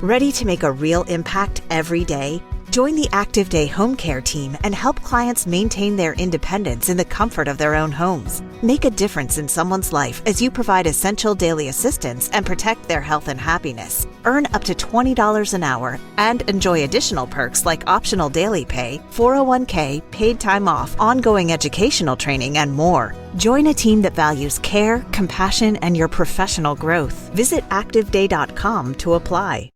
Ready to make a real impact every day? Join the Active Day Home Care team and help clients maintain their independence in the comfort of their own homes. Make a difference in someone's life as you provide essential daily assistance and protect their health and happiness. Earn up to $20 an hour and enjoy additional perks like optional daily pay, 401k, paid time off, ongoing educational training, and more. Join a team that values care, compassion, and your professional growth. Visit activeday.com to apply.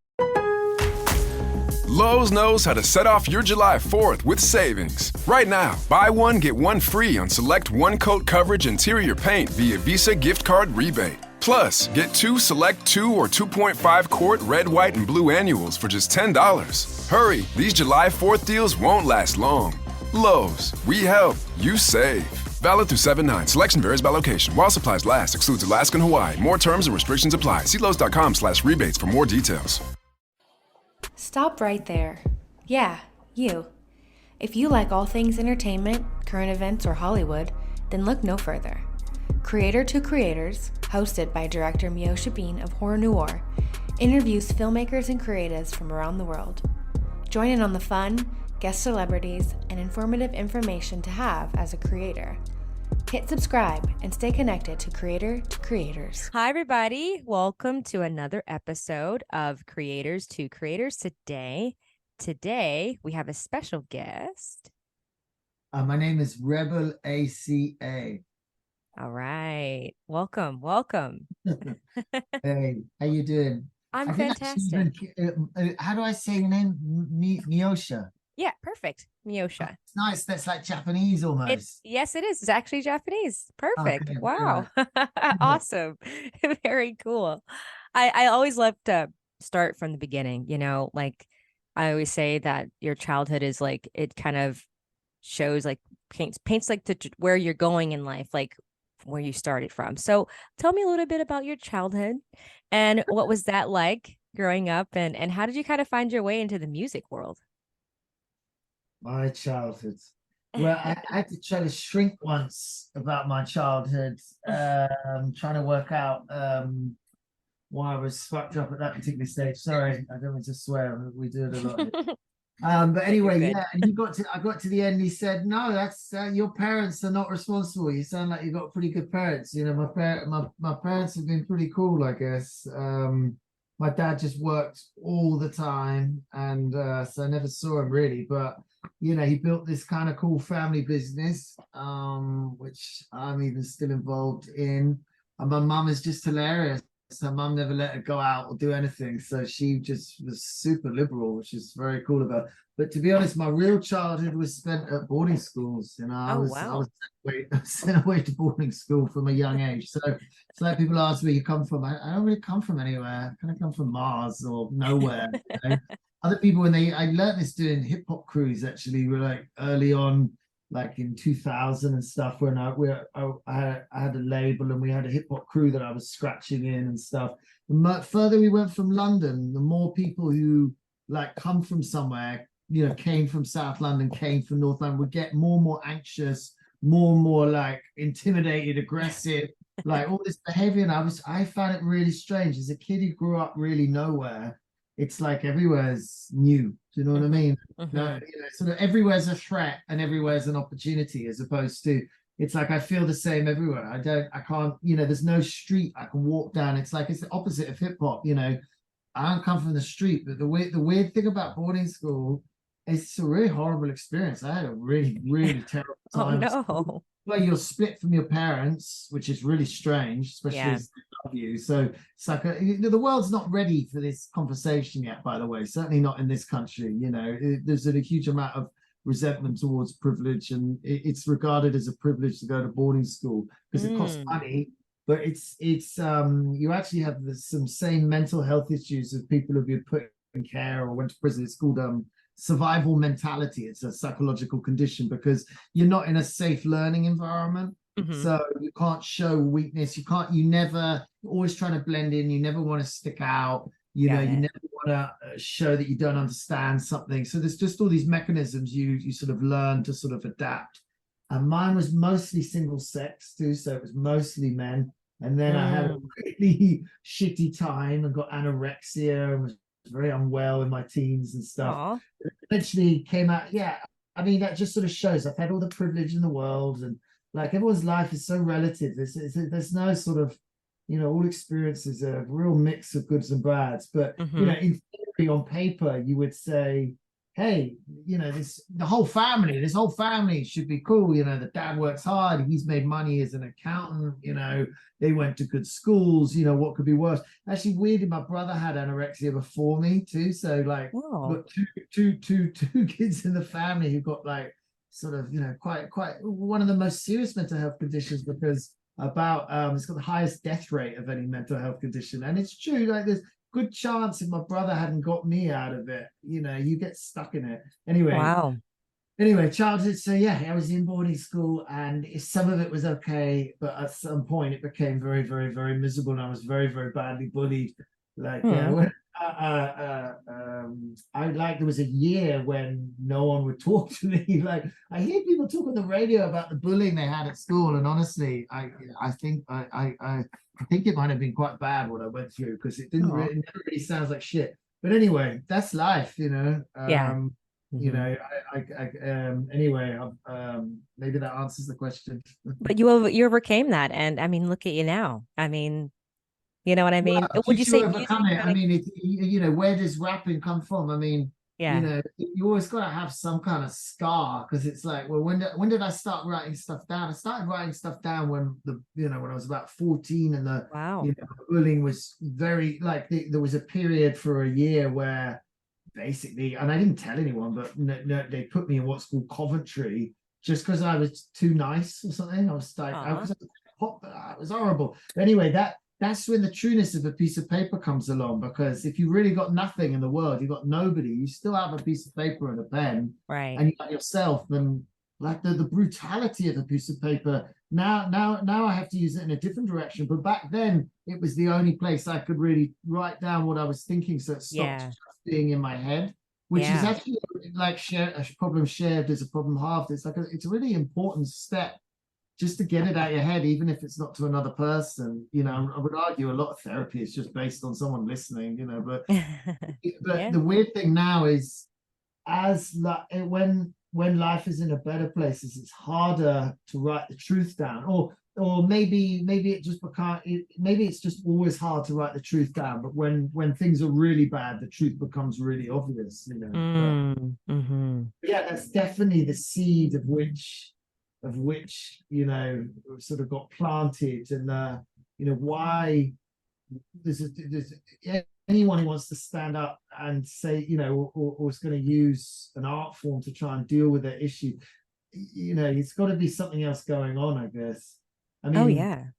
Lowe's knows how to set off your July 4th with savings. Right now, buy one, get one free on select one-coat coverage interior paint via Visa gift card rebate. Plus, get two select 2 or 2.5 quart red, white, and blue annuals for just $10. Hurry, these July 4th deals won't last long. Lowe's, we help, you save. Valid through 7/9. Selection varies by location. While supplies last, excludes Alaska and Hawaii. More terms and restrictions apply. See Lowe's.com/rebates for more details. Stop right there. Yeah, you. If you like all things entertainment, current events, or Hollywood, then look no further. Creator to Creators, hosted by director Meosha of Horror Noir, interviews filmmakers and creatives from around the world. Join in on the fun, guest celebrities, and informative information to have as a creator. Hit subscribe and stay connected to Creator to Creators. Hi, everybody. Welcome to another episode of Creators to Creators. Today, we have a special guest. My name is Rebel ACA. All right. Welcome. Hey, how you doing? I'm fantastic. How do I say your name? Meosha. Yeah, perfect. Meosha. It's nice. That's like Japanese almost. Yes, it is. It's actually Japanese. Perfect. Okay, wow. Awesome. Very cool. I always love to start from the beginning, like I always say that your childhood is like, it kind of shows like paints like where you're going in life, like where you started from. So tell me a little bit about your childhood and what was that like growing up, and how did you kind of find your way into the music world? My childhood. Well, I had to try to shrink once about my childhood, trying to work out why I was fucked up at that particular stage. Sorry, I don't mean to swear. We do it a lot. But anyway, yeah. And I got to the end. He said, "No, that's your parents are not responsible. You sound like you got pretty good parents. My parents have been pretty cool, I guess. My dad just worked all the time, and so I never saw him really. But he built this kind of cool family business, which I'm even still involved in. And my mum is just hilarious. Her mum never let her go out or do anything, so she just was super liberal, which is very cool about her. But to be honest, my real childhood was spent at boarding schools. I was sent away to boarding school from a young age. So it's like people ask where you come from. I don't really come from anywhere. I kind of come from Mars or nowhere. Other people, I learned this doing hip hop crews, actually, were like early on, like in 2000 and stuff, when I had a label and we had a hip hop crew that I was scratching in and stuff. The further we went from London, the more people who like come from somewhere, came from South London, came from North London, would get more and more anxious, more and more like intimidated, aggressive, like all this behavior. And I found it really strange. As a kid who grew up really nowhere, it's like everywhere's new. Do you know what I mean? No, sort of everywhere's a threat and everywhere's an opportunity, as opposed to, it's like I feel the same everywhere. I can't, there's no street I can walk down. It's like it's the opposite of hip hop. I don't come from the street, but the weird thing about boarding school, it's a really horrible experience. I had a really, really terrible time. Oh no. Well, you're split from your parents, which is really strange, especially as they love you. So it's like the world's not ready for this conversation yet, by the way. Certainly not in this country. There's a huge amount of resentment towards privilege, and it's regarded as a privilege to go to boarding school because it costs money. But it's you actually have some same mental health issues of people who've been put in care or went to prison. It's called survival mentality. It's a psychological condition because you're not in a safe learning environment. So you can't show weakness. You never, you're always trying to blend in. You never want to stick out. You never want to show that you don't understand something. So there's just all these mechanisms you sort of learn to sort of adapt. And mine was mostly single sex too. So it was mostly men. And then I had a really shitty time and got anorexia and was very unwell in my teens and stuff. Aw. Eventually came out. Yeah, I mean, that just sort of shows I've had all the privilege in the world, and like everyone's life is so relative. There's no sort of, all experiences are a real mix of goods and bads. But in theory, on paper, you would say, hey, this whole family should be cool. The dad works hard, he's made money as an accountant, they went to good schools, what could be worse? Actually, weirdly, my brother had anorexia before me too. So like, got two kids in the family who got like sort of, quite one of the most serious mental health conditions, because it's got the highest death rate of any mental health condition. And it's true, like there's good chance if my brother hadn't got me out of it, you get stuck in it. Anyway, childhood. So yeah, I was in boarding school, and some of it was okay, but at some point it became very, very, very miserable, and I was very, very badly bullied. Like there was a year when no one would talk to me. Like I hear people talk on the radio about the bullying they had at school, and honestly, I think it might have been quite bad what I went through, because it never really sounds like shit. But anyway, that's life, Anyway, maybe that answers the question. But you overcame that, and I mean, look at you now. I mean, you know what I mean? Well, would you say overcome it? I mean, where does rapping come from? I mean, you always got to have some kind of scar, because it's like, well, when did I start writing stuff down? I started writing stuff down when when I was about 14, and the bullying was very like there was a period for a year where basically, and I didn't tell anyone, but they put me in what's called Coventry just because I was too nice or something. I was like, it was horrible. But anyway, that's when the trueness of a piece of paper comes along, because if you really got nothing in the world, you got nobody, you still have a piece of paper and a pen, right? And you got yourself, then like the brutality of a piece of paper. Now I have to use it in a different direction. But back then, it was the only place I could really write down what I was thinking, so it stopped just being in my head, which is actually like a problem shared is a problem halved. It's like it's a really important step just to get it out of your head, even if it's not to another person. I would argue a lot of therapy is just based on someone listening, but the weird thing now is, when life is in a better place, it's harder to write the truth down, or maybe it's just always hard to write the truth down. But when things are really bad, the truth becomes really obvious. Yeah, that's definitely the seed of which sort of got planted, and why there's anyone who wants to stand up and say, or is going to use an art form to try and deal with that issue, it's got to be something else going on, I guess. I mean,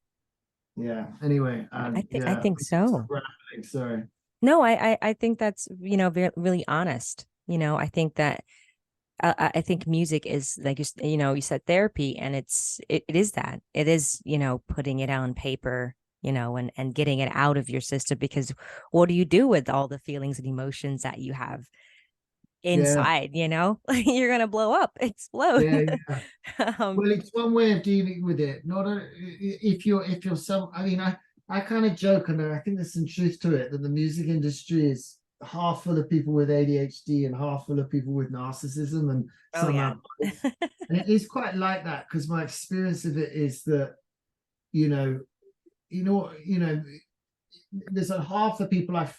anyway, I think so. Sorry. No, I think that's really honest. I think that I think music is, like you said, therapy, and it is that. It is, putting it on paper, and getting it out of your system, because what do you do with all the feelings and emotions that you have inside? You're gonna blow up, explode. Well, it's one way of dealing with it. If you're I mean, I kind of joke, and I think there's some truth to it, that the music industry is half full of people with ADHD and half full of people with narcissism, and and it is quite like that, because my experience of it is that there's a half the people I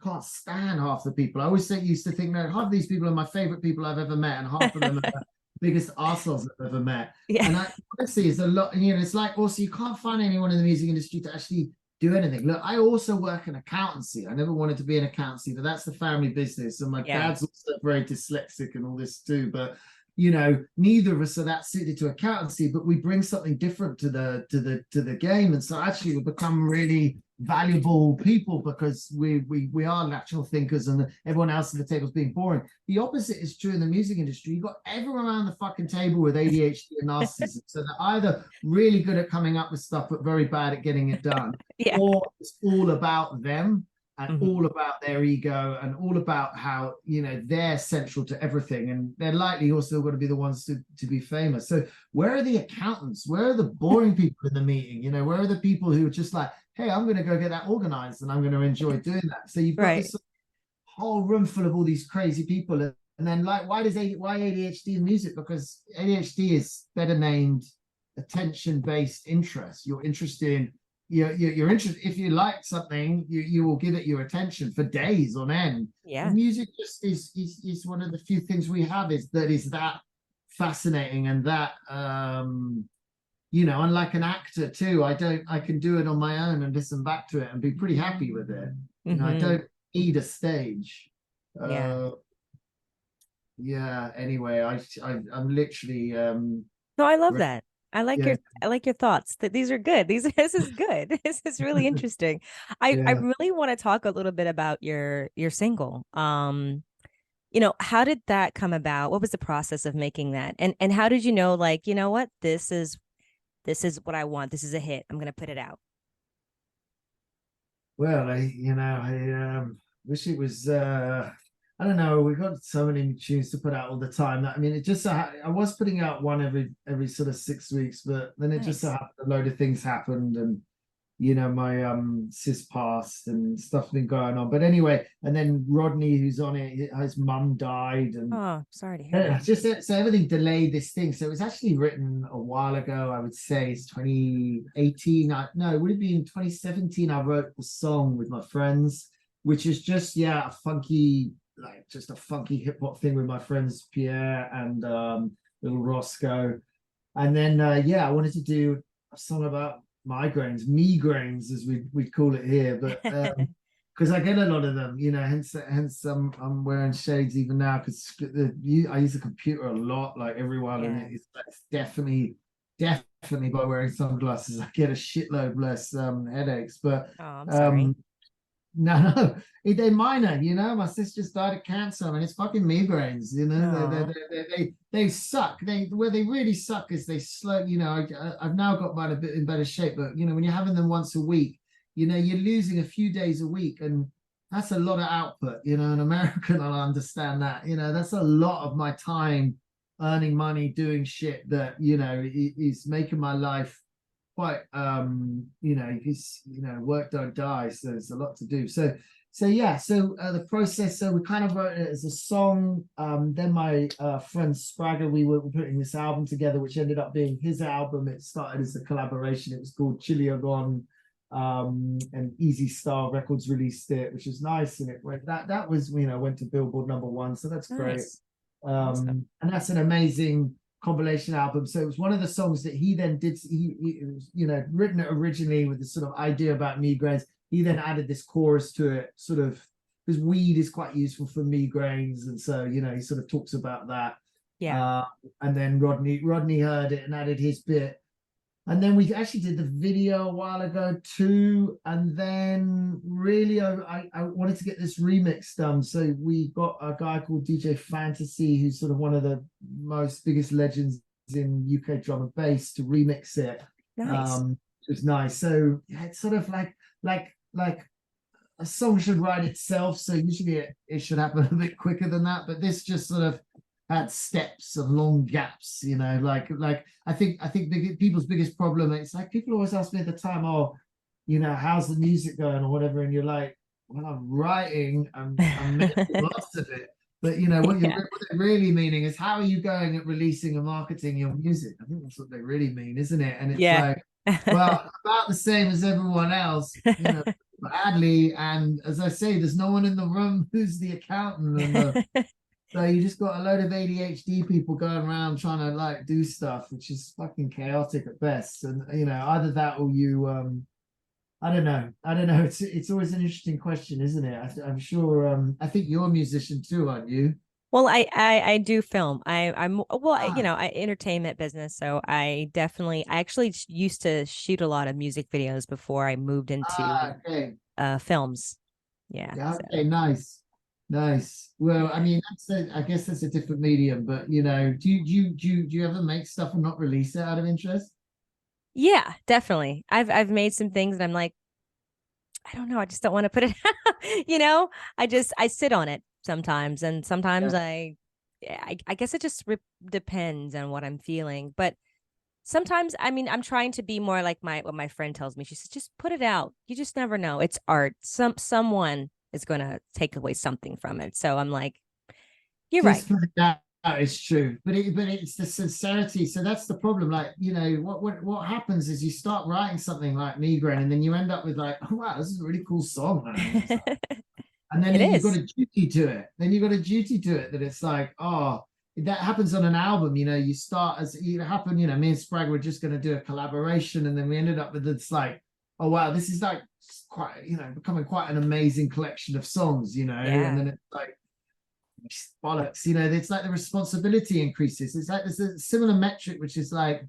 can't stand half the people. I always used to think that half of these people are my favorite people I've ever met, and half of them are the biggest arseholes I've ever met. And I honestly, it's a lot. It's like, also, you can't find anyone in the music industry to actually do anything. Look, I also work in accountancy. I never wanted to be in accountancy, but that's the family business, and my dad's also very dyslexic and all this too. But neither of us are that suited to accountancy, but we bring something different to the game, and so actually we become really valuable people, because we are natural thinkers, and everyone else at the table is being boring. The opposite is true in the music industry. You've got everyone around the fucking table with ADHD and narcissism, so they're either really good at coming up with stuff but very bad at getting it done, or it's all about them, and all about their ego, and all about how they're central to everything, and they're likely also going to be the ones to be famous. So where are the accountants? Where are the boring people in the meeting? Where are the people who are just like, hey, I'm going to go get that organized, and I'm going to enjoy doing that? So you've got this whole room full of all these crazy people. And then like, why ADHD in music? Because ADHD is better named attention-based interest. You're interested in, you're interested, if you like something, you will give it your attention for days on end. Yeah. And music just is one of the few things we have is that fascinating, and that unlike an actor too, I can do it on my own and listen back to it and be pretty happy with it. I don't need a stage. Anyway, I'm literally no, I love that. I like your thoughts. That these are good. This is good. This is really interesting. I really want to talk a little bit about your single. How did that come about? What was the process of making that? And how did you know, like, you know what, this is what I want. This is a hit. I'm going to put it out. Well, I wish it was, I don't know. We got so many tunes to put out all the time. I mean, it just, I was putting out one every sort of 6 weeks, but then it just so happened a load of things happened, and my sis passed and stuff been going on. But anyway, and then Rodney, who's on it, his mum died, and oh, sorry to hear that. Just so everything delayed this thing. So it was actually written a while ago. I would say it's 2018. No, it would have been 2017. I wrote the song with my friends, which is just a funky, like just a funky hip hop thing with my friends Pierre and little Roscoe. And then I wanted to do a song about migraines as we'd call it here, but because I get a lot of them, hence I'm wearing shades even now, because I use a computer a lot, like everyone, and it's definitely by wearing sunglasses I get a shitload less headaches. But I'm sorry. No, they're minor. My sister's died of cancer. I mean, it's fucking migraines. They suck. Where they really suck is they slow. I've now got mine a bit in better shape, but when you're having them once a week, you're losing a few days a week, and that's a lot of output. An American will understand that. That's a lot of my time earning money doing shit that is making my life quite work don't die, so there's a lot to do. So the process, so we kind of wrote it as a song. Then my friend Spragga, we were putting this album together, which ended up being his album. It started as a collaboration. It was called Chiliogon, and Easy Star Records released it, which was nice, and it went went to Billboard #1, so that's great. Awesome. And that's an amazing compilation album. So it was one of the songs that he then did. He written it originally with this sort of idea about migraines. He then added this chorus to it, sort of, because weed is quite useful for migraines, and so he sort of talks about that. And then Rodney heard it and added his bit, and then we actually did the video a while ago too. And then really I wanted to get this remix done, so we got a guy called DJ Phantasy, who's sort of one of the biggest legends in UK drum and bass, to remix it. Nice. It was nice. So it's sort of like a song should write itself, so usually it should happen a bit quicker than that, but this just sort of had steps and long gaps. I think people's biggest problem, it's like people always ask me at the time, how's the music going or whatever, and you're like, well, I'm writing, I'm making lots of it, but what they're really meaning is, how are you going at releasing and marketing your music? I think that's what they really mean, isn't it? And it's like, well, about the same as everyone else, badly. And as I say, there's no one in the room who's the accountant, and so you just got a load of ADHD people going around trying to do stuff, which is fucking chaotic at best. And either that or you I don't know. It's always an interesting question, isn't it? I'm sure I think you're a musician too, aren't you? Well, I do film. I entertainment business. So I actually used to shoot a lot of music videos before I moved into films. Yeah. Okay, nice. Well, I mean, I guess that's a different medium, but do you ever make stuff and not release it out of interest? Yeah, definitely. I've made some things and I'm like, I don't know, I just don't want to put it out. I sit on it sometimes, and sometimes I guess it just depends on what I'm feeling. But sometimes, I mean, I'm trying to be more like what my friend tells me. She says, just put it out. You just never know. It's art. Someone is going to take away something from it. So I'm like, you're Just right. that is true, but it's the sincerity. So that's the problem. Like, you know, what happens is you start writing something like Mygraine, and then you end up with like, oh wow, this is a really cool song, man. And then It you've got is. a duty to it. Then you've got a duty to it that it's like, oh, that happens on an album. You know, you start as it happened. You know, me and Spragga were just going to do a collaboration, and then we ended up with it's like, oh wow, this is like quite, you know, becoming quite an amazing collection of songs. You know, and then it's like bollocks. You know, it's like the responsibility increases. It's like there's a similar metric, which is like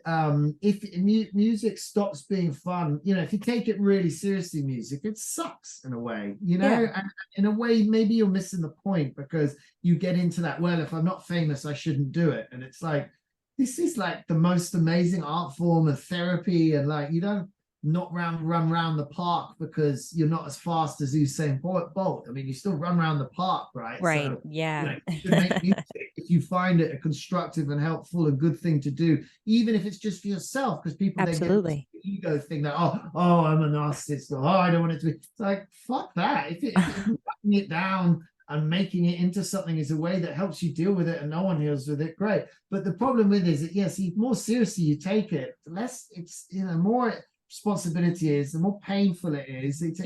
if music stops being fun, you know, if you take it really seriously, music, it sucks in a way, you know. And in a way maybe you're missing the point, because you get into that, well, if I'm not famous I shouldn't do it, and it's like, this is like the most amazing art form of therapy, and like, you don't run around the park because you're not as fast as Usain Bolt. I mean, you still run around the park, right? Right. So, Yeah. you know, you should make music if you find it a constructive and helpful and good thing to do, even if it's just for yourself, because people then get this ego thing that, oh, I'm a narcissist, or I don't want it to be. It's like, fuck that. If you're writing it down and making it into something is a way that helps you deal with it and no one deals with it, great. But the problem with it is that, yes, the more seriously you take it, the less it's, you know, more responsibility is, the more painful it is. It's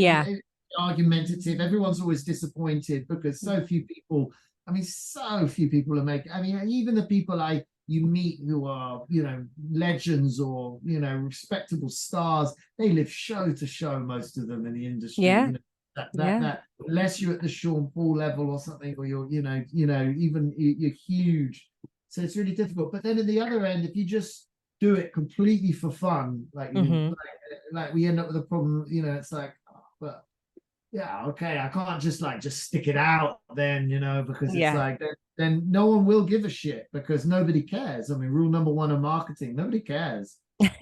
argumentative. Everyone's always disappointed because so few people, I mean, so few people are making, I mean, even the people you meet who are, you know, legends or, you know, respectable stars, they live show to show, most of them in the industry. You know, that unless you're at the Sean Paul level or something, or you're, you know, even you're huge. So it's really difficult. But then at the other end, if you just do it completely for fun, like like we end up with a problem, you know. It's like, but yeah, okay, I can't just stick it out then, you know, because it's like then no one will give a shit, because nobody cares. I mean, rule number one of marketing, nobody cares.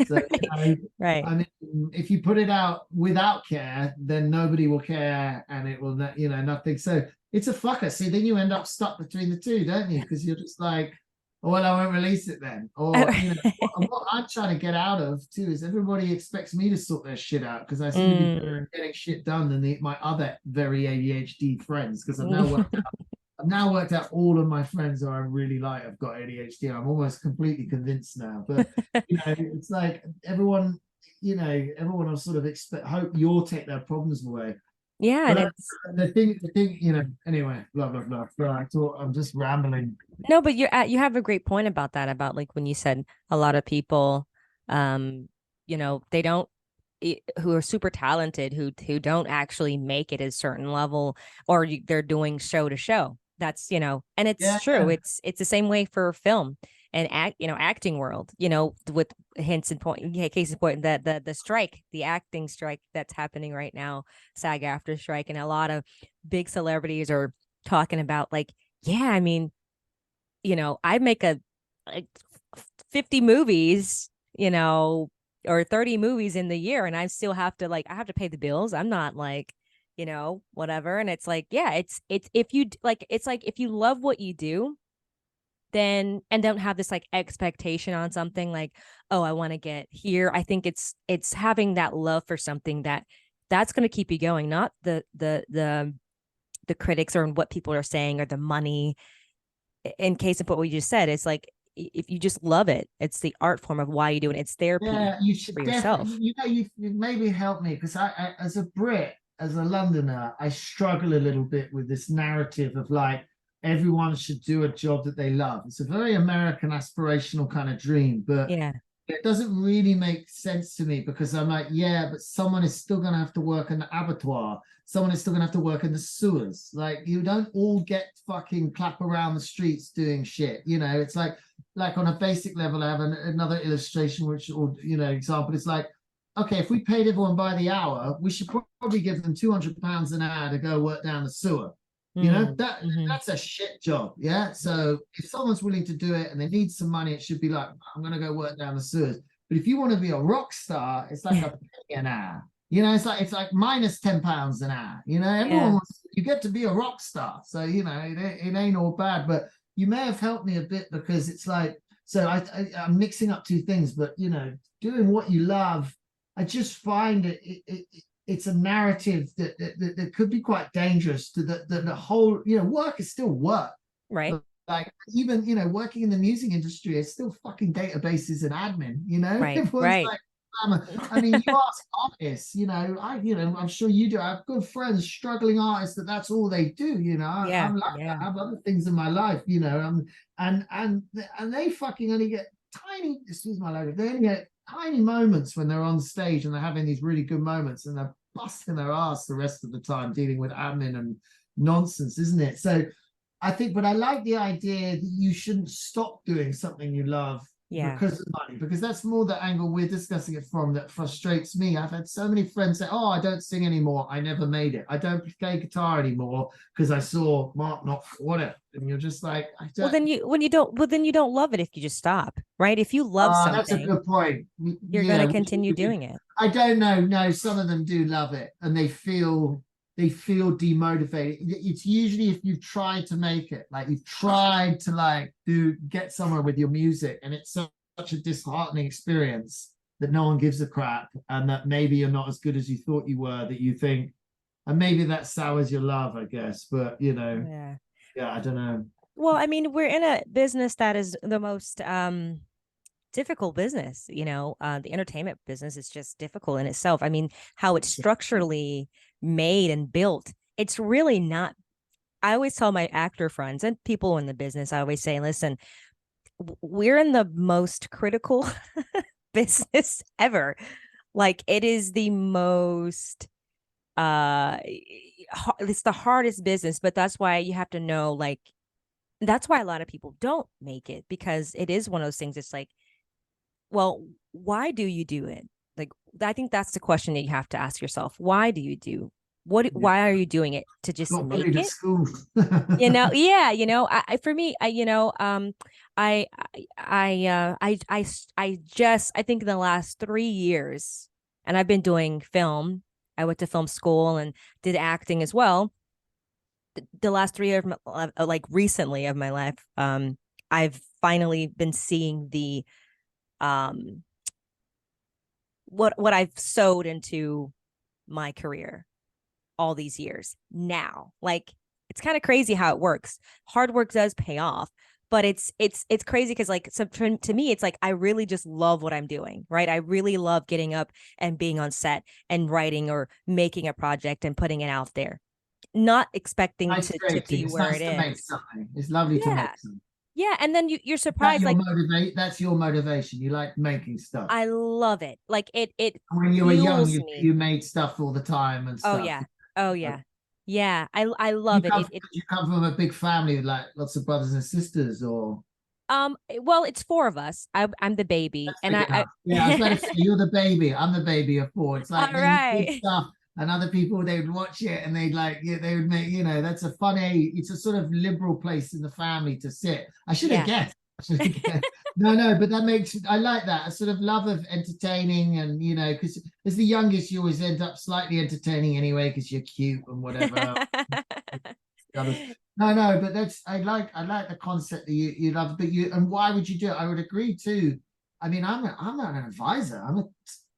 So you know, I mean, if you put it out without care, then nobody will care, and it will, you know, nothing. So it's a fucker. See, then you end up stuck between the two, don't you? Because you're just like, well, I won't release it then. Or, you know, what I'm trying to get out of too is everybody expects me to sort their shit out, because I seem to be better at getting shit done than my other very ADHD friends. Because I've now worked out all of my friends who I really like have got ADHD. I'm almost completely convinced now. But you know, it's like everyone will sort of hope you'll take their problems away. Yeah, but the thing, you know. Anyway, blah blah blah. I'm just rambling. No, but you have a great point about that. About like when you said a lot of people, you know, they don't, who are super talented, who don't actually make it at a certain level, or they're doing show to show. That's, you know, and it's true. It's the same way for film and acting world, you know, with hints and case in point, that the strike, the acting strike that's happening right now, SAG-AFTRA strike, and a lot of big celebrities are talking about like, yeah, I mean, you know, I make like 50 movies, you know, or 30 movies in the year, and I still have to I have to pay the bills. I'm not like, you know, whatever. And it's like, yeah, it's if you like, it's like if you love what you do, then, and don't have this like expectation on something like, oh, I want to get here. I think it's having that love for something that's going to keep you going, not the critics or what people are saying or the money. In case of what we just said, it's like, if you just love it, it's the art form of why you do it. It's therapy. Yeah, you should for yourself. You know, you maybe help me, because I, as a Brit, as a Londoner, I struggle a little bit with this narrative of like everyone should do a job that they love. It's a very American aspirational kind of dream, but it doesn't really make sense to me, because I'm like, yeah, but someone is still going to have to work in the abattoir. Someone is still going to have to work in the sewers. Like, you don't all get fucking clap around the streets doing shit. You know, it's like on a basic level, I have another illustration, which, or, you know, example, it's like, okay, if we paid everyone by the hour, we should probably give them £200 an hour to go work down the sewer. You know, that's a shit job. Yeah. So if someone's willing to do it and they need some money, it should be like, I'm going to go work down the sewers. But if you want to be a rock star, it's like a penny an hour. You know, it's like minus £10 an hour. You know, everyone wants, you get to be a rock star. So, you know, it ain't all bad. But you may have helped me a bit, because it's like, so I'm mixing up two things, but, you know, doing what you love, I just find it's a narrative that could be quite dangerous to the whole, work is still work. Right. Like even, working in the music industry, it's still fucking databases and admin, Right. Everyone's Right. like, I mean, you ask artists, I'm sure you do. I have good friends, struggling artists that's all they do, Yeah. I'm like that. I have other things in my life, and they fucking only get tiny, excuse my language, they only get tiny moments when they're on stage and they're having these really good moments, and they're busting their ass the rest of the time dealing with admin and nonsense, isn't it? So I think, but I like the idea that you shouldn't stop doing something you love because of money, because that's more the angle we're discussing it from that frustrates me. I've had so many friends say, oh, I don't sing anymore, I never made it, I don't play guitar anymore because I saw Mark not whatever, and you're just like, then you don't love it if you just stop, right? If you love something, that's a good point. You're going to continue doing it. I don't know. No, some of them do love it and they feel demotivated. It's usually if you've tried to make it, like you've tried to get somewhere with your music, and it's such a disheartening experience that no one gives a crap, and that maybe you're not as good as you thought you were, that you think, and maybe that sours your love, I guess. But yeah, I don't know. Well, I mean, we're in a business that is the most difficult business, the entertainment business is just difficult in itself. I mean, how it's structurally made and built, it's really not. I always tell my actor friends and people in the business, I always say, listen, we're in the most critical business ever. Like, it is the most it's the hardest business, but that's why you have to know, like, that's why a lot of people don't make it, because it is one of those things. It's like, well, why do you do it? Like, I think that's the question that you have to ask yourself. Why do you do what? Why are you doing it? To just make it? School. For me, I think in the last 3 years, and I've been doing film. I went to film school and did acting as well. The last 3 years, like recently of my life, I've finally been seeing the what I've sowed into my career all these years now. Like, it's kind of crazy how it works. Hard work does pay off, but it's crazy because, like, so to me, it's like I really just love what I'm doing, right? I really love getting up and being on set and writing or making a project and putting it out there, not expecting to be where it is. It's lovely to make something. Yeah, and then you're surprised. That's your motivation. You like making stuff. I love it. Like it. When you were young, you made stuff all the time and stuff. Oh yeah. I love it. You come from a big family, like lots of brothers and sisters, or? Well, it's 4 of us. I'm the baby, and I was going to say, you're the baby. I'm the baby of 4. It's like, all right. Stuff. And other people, they would watch it and they'd like, they would make, that's a funny, it's a sort of liberal place in the family to sit. I should have guessed. No, but that makes, I like that. A sort of love of entertaining, and, because as the youngest, you always end up slightly entertaining anyway, because you're cute and whatever. No, but that's, I like the concept that you love, but and why would you do it? I would agree too. I mean, I'm not an advisor. I'm a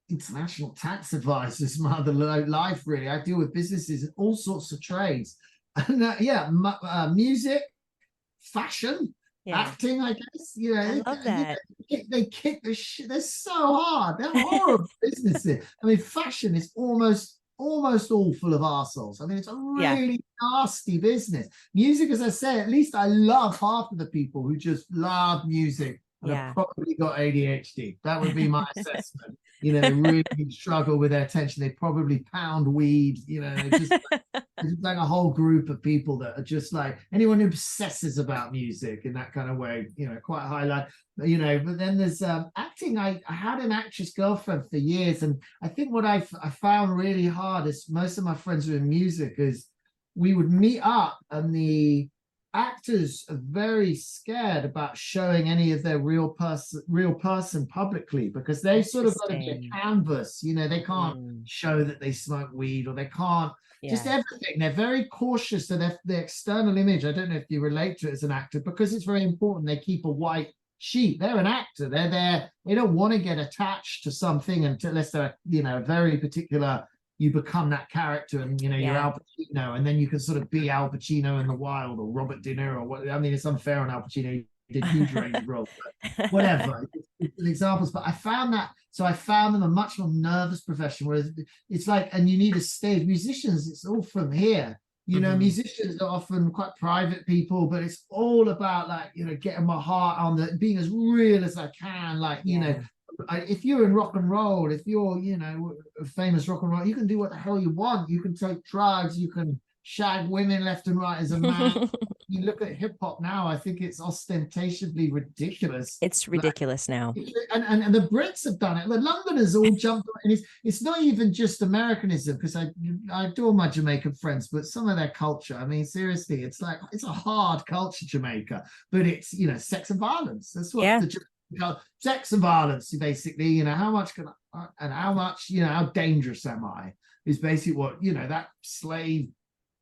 international tax advisor. It's my other life, really. I deal with businesses and all sorts of trades, and music, fashion, acting, I guess. I love that. They kick the shit. They're so hard. They're horrible businesses. I mean, fashion is almost all full of arseholes. I mean, it's a really nasty business. Music, as I say, at least I love half of the people who just love music and have probably got ADHD. That would be my assessment. They really struggle with their attention. They probably pound weed. They're just like a whole group of people that are just like anyone who obsesses about music in that kind of way. Quite highlight. But then there's acting. I had an actress girlfriend for years, and I think what I found really hard is most of my friends were in music is we would meet up, and the actors are very scared about showing any of their real person publicly, because they sort of got to be a canvas. They can't show that they smoke weed, or they can't just everything. They're very cautious of the external image. I don't know if you relate to it as an actor, because it's very important. They keep a white sheet. They're an actor. They're there. They don't want to get attached to something unless they're a very particular you become that character, and you're Al Pacino, and then you can sort of be Al Pacino in the wild, or Robert De Niro. What I mean, it's unfair on Al Pacino. He did huge range of roles, but whatever. It's examples, but I found them a much more nervous profession. Whereas it's like, and you need a stage. Musicians, it's all from here. Musicians are often quite private people, but it's all about like getting my heart on the, being as real as I can. Like if you're in rock and roll, if you're, a famous rock and roll, you can do what the hell you want. You can take drugs, you can shag women left and right as a man. You look at hip hop now, I think it's ostentationally ridiculous. It's ridiculous now. And the Brits have done it. The Londoners all jumped on, and it's not even just Americanism, because I adore my Jamaican friends, but some of their culture, I mean, seriously, it's like, it's a hard culture, Jamaica, but it's, sex and violence. That's what sex and violence, basically, how much can I, and how much, how dangerous am I, is basically what, that slave,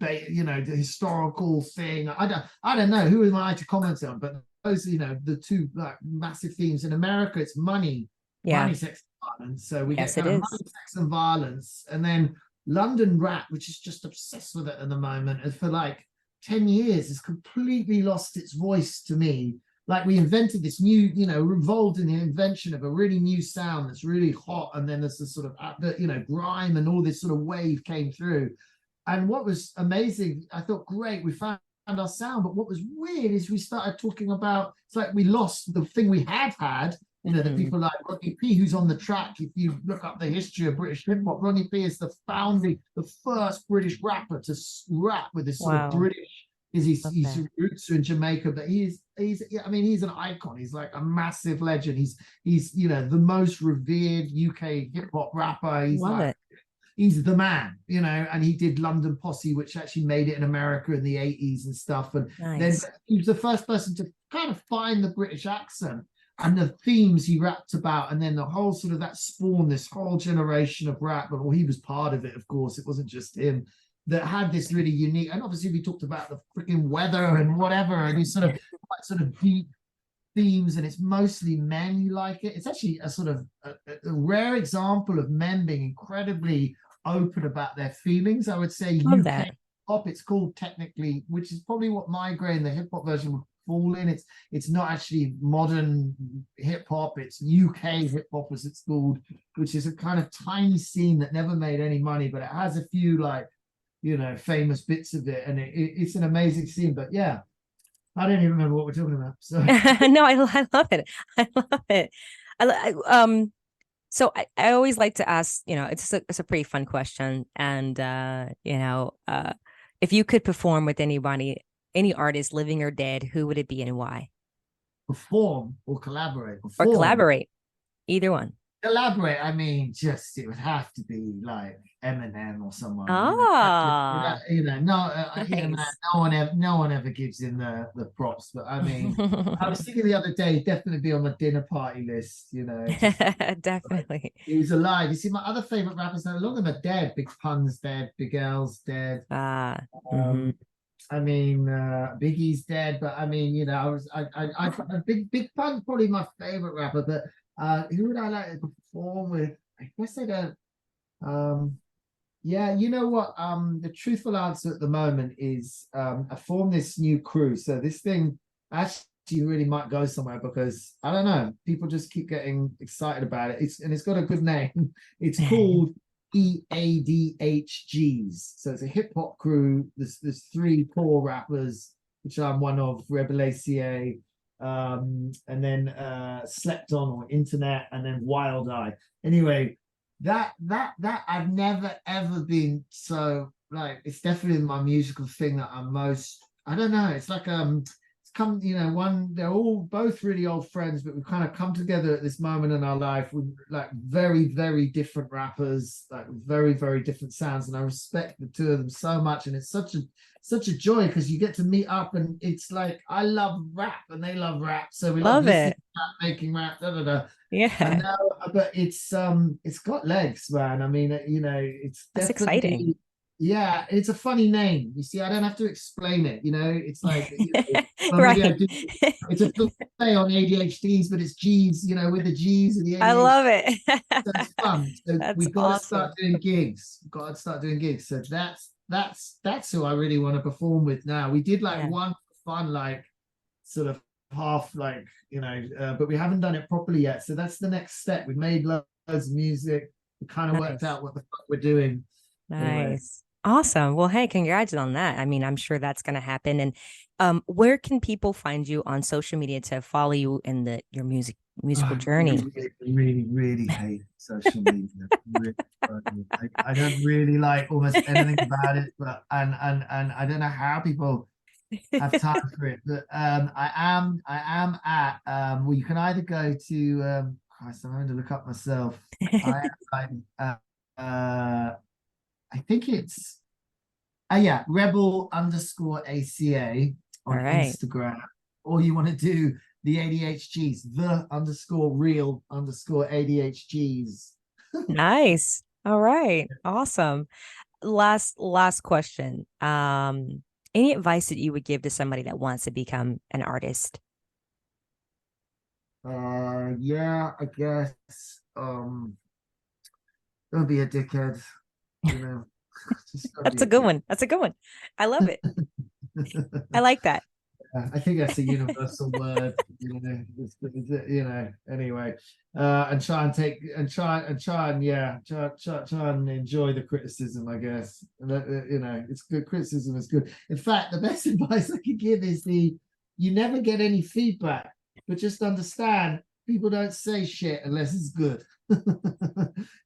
the historical thing. I don't know, who am I to comment on, but those, the two like massive themes in America. It's money, sex, and violence. So we get money, sex, and violence, and then London rap, which is just obsessed with it at the moment, and for like 10 years has completely lost its voice to me. Like, we invented this new, revolved in the invention of a really new sound that's really hot, and then there's this sort of, grime, and all this sort of wave came through. And what was amazing, I thought, great, we found our sound. But what was weird is we started talking about, it's like we lost the thing we had. The people like Rodney P, who's on the track. If you look up the history of British hip hop, Rodney P is the first British rapper to rap with this sort of British. His roots are in Jamaica, but he's an icon. He's like a massive legend. He's the most revered UK hip hop rapper. He's the man, and he did London Posse, which actually made it in America in the 80s and stuff. And then he was the first person to kind of find the British accent and the themes he rapped about. And then the whole sort of that spawned this whole generation of rap. But he was part of it, of course. It wasn't just him that had this really unique. And obviously we talked about the freaking weather and whatever, and these sort of deep themes, and it's mostly men who like it. It's actually a sort of a rare example of men being incredibly open about their feelings. I would say UK hop, it's called technically, which is probably what Mygraine, the hip hop version, would fall in. It's not actually modern hip hop, it's UK hip hop, as it's called, which is a kind of tiny scene that never made any money, but it has a few famous bits of it, and it's an amazing scene. But yeah, I don't even remember what we're talking about. So no, I love it. I love it. So I always like to ask, it's a pretty fun question. And, if you could perform with anybody, any artist, living or dead, who would it be and why? Perform or collaborate? Or collaborate, either one. Collaborate, I mean, it would have to be like Eminem or someone. No one ever gives him the props. But I mean, I was thinking the other day, definitely be on the dinner party list. Definitely. He was alive. You see, my other favorite rappers now, a lot of them are dead. Big Pun's dead. Big L's dead. I mean, Biggie's dead. But I mean, Big Pun's probably my favorite rapper, but. Who would I like to perform with? I guess I don't. You know what? The truthful answer at the moment is I formed this new crew. So this thing actually really might go somewhere, because I don't know. People just keep getting excited about it. It's got a good name. It's called EADHGs. So it's a hip hop crew. There's 3 core rappers, which I'm one of. Rebel ACA. And then Slept On or Internet, and then Wild Eye. Anyway, that I've never ever been so like, it's definitely my musical thing that I'm most, I don't know, it's like it's come, they're all both really old friends, but we've kind of come together at this moment in our life with like very, very different rappers, like very, very different sounds, and I respect the two of them so much. And it's such a joy, because you get to meet up, and it's like, I love rap and they love rap, so we love it, making rap, but it's got legs, man. I mean, it's that's exciting. Yeah, it's a funny name. You see, I don't have to explain it. It's like, well, maybe I Right. do. It's a play on ADHDs, but it's G's, with the G's and the I ADHD. love it. So it's fun. So That's we got to awesome. start doing gigs. Got to start doing gigs. So that's who I really want to perform with now. We did like Yeah. one fun, like sort of half, like but we haven't done it properly yet. So that's the next step. We've made loads of music. We kind of worked Nice. out what the fuck we're doing. Anyway. Nice. Awesome. Well, hey, congrats on that. I mean, I'm sure that's going to happen. And where can people find you on social media to follow you in your musical I journey? really, really hate social media. Really, I don't really like almost anything about it, but and I don't know how people have time for it. But I am at well, you can either go to Christ, I'm having to look up myself. I am I think it's yeah, rebel_ACA All on right. Instagram, or you want to do the ADHGs, the_real_ADHGs. Nice. All right. Awesome. Last question. Any advice that you would give to somebody that wants to become an artist? Yeah, I guess. Don't be a dickhead, you know. Just don't That's be a a good dick. one. That's a good one. I love it. I like that. I think that's a universal word, anyway. And try and enjoy the criticism, I guess. It's good. Criticism is good. In fact, the best advice I could give is you never get any feedback, but just understand people don't say shit unless it's good.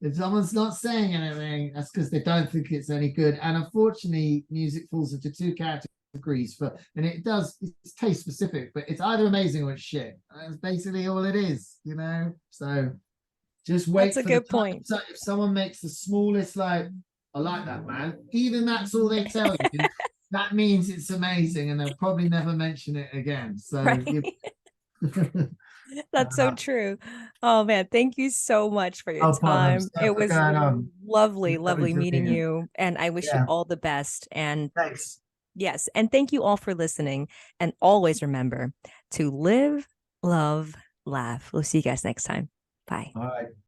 If someone's not saying anything, that's because they don't think it's any good. And unfortunately, music falls into two categories and it's taste specific, but it's either amazing or it's shit. That's basically all it is. So just wait That's a for the good time. point. So if someone makes the smallest, like, I like that, man, even that's all they tell you, that means it's amazing, and they'll probably never mention it again. So Right. That's so true. Oh man, thank you so much for your no problem. time. It Stuff was going on. lovely, Lovely lovely to meet meeting you. you. And I wish you Yeah, all the best. And thanks. yes, and thank you all for listening. And always remember to live, love, laugh. We'll see you guys next time. Bye. All right.